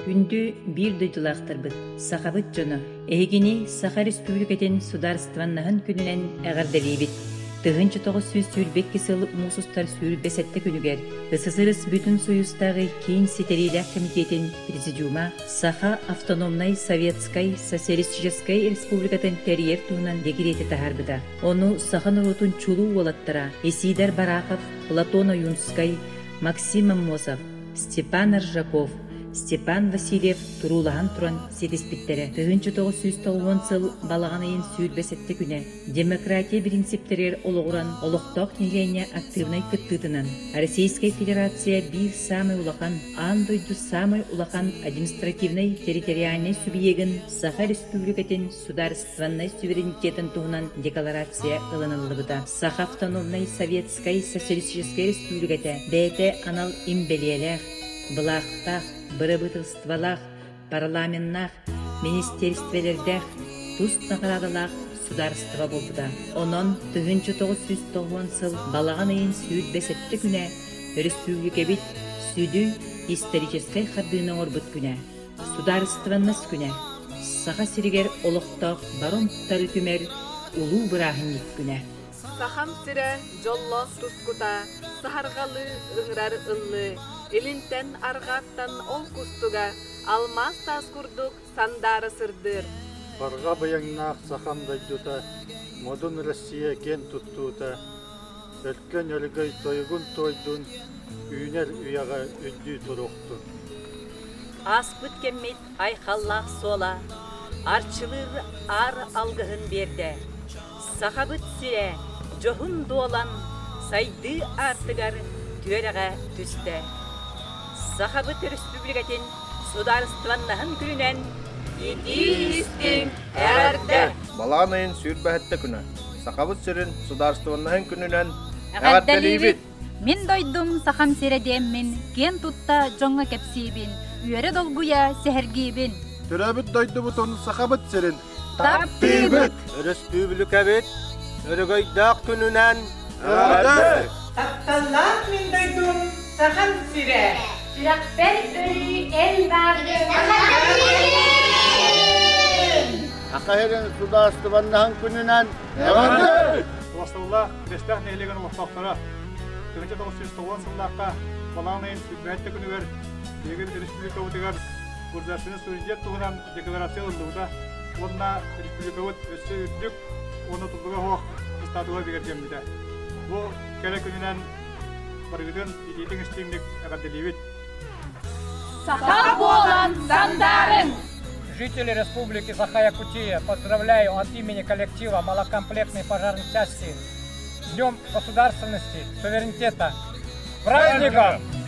күндү бир дойдулактырбыт. Сахабыт жону. Эгини Саха Республикатын сударстваннаһын күнүнен эгерделибит. Тыгынчы 900 сүүрбекки сыл мусустар сүүрбесетте күнүгер. СССР бүтүн союздагы кийин сетерилер комитетин президиума Саха автономной советской социалистической республикатын терьер туунан декрети тахарбыда. Ону Саха нарутун чулуу болаттара Исидар Бараков, Платон Юнскай, Максим Мосов, Степан Ржаков, Степан Васильев турулахан туран сетиспиттере. Тыгынчы 990 сыл балаганайын сүүрбесетте күнэ. Демократия принциптерер ологуран олохток ниления активной кыттытынан. Российская Федерация бир самый улахан, андойду самый улахан административный территориальный субъегін Саха Республикатын сударственной суверенитетін тугунан декларация ыланылыбыда. Саха автономной советской социалистической республиката бәйте анал имбелиелер, Былақтақ, бырыбытылствалақ, парламеннақ, министерствелердәқ, туст нағырадылақ сударство болбуда. Онон 1990 сыл балаған айын сүйд бесетті күнә республика бит сүйді историческай қардыны орбыт күнә. Сударстваннас күнә. Саха сиригер олықтақ барон тұттары түмер улу бұрағын күнә. Сахам сире жолло тускута, сахаргалы ыңрар ыллы, элинтен аргаттан ол кустуга, алмаз тас курдук сандары сырдыр. Барга баяңнақ сахам дайдута, модун Россия кен туттута, өлкөн өлгөй тойгун тойдун, үйнер үйаға үдді туруқтун. Аспыт кеммет айқаллақ сола, арчылыр ар алгыхын берді. Сахабыт сире, Жохун дуолан сайды артыгар түөрәгә түсті. Сахабыт республикатын сударстваннаһын күнүнен идистин әрді. Баланайын сүйрбәһетте күнә. Сахабыт сирин сударстваннаһын күнүнен әрделибит. Мен дойдум сахам сиредеммин, кен тутта жоңга кепсибин, үйәрі долгуя сәһәргибин. Түрәбіт дойды бұтын сахабыт сирин. Таптибит. Республика бит. Өргөйдақ күнінен өрді. Тапталлар мен дойдум сахан сире. Жүрәкпен өрі әл барды. Ақайрын сударстваннаһын күнінен өрді. Туастылла, дестәқ нәйлеген ұлықтақтара. 1990 сыллаққа балаңнайын сүрбәтті күні бер. Егер республика өтігер Гурзашыны суверенитет туғынан декларация ұлдығыда. Онына республика өтсі үттік. Оны тұлдыға хоқ статуға бігерден біді. Бұл кәрі күнінен барғыдың идейтің істемдік әғарделебет. Саха болан зандарын! Жители Республики Саха-Якутия поздравляю от имени коллектива малокомплектной пожарной части с Днем государственности, суверенитета. Праздником!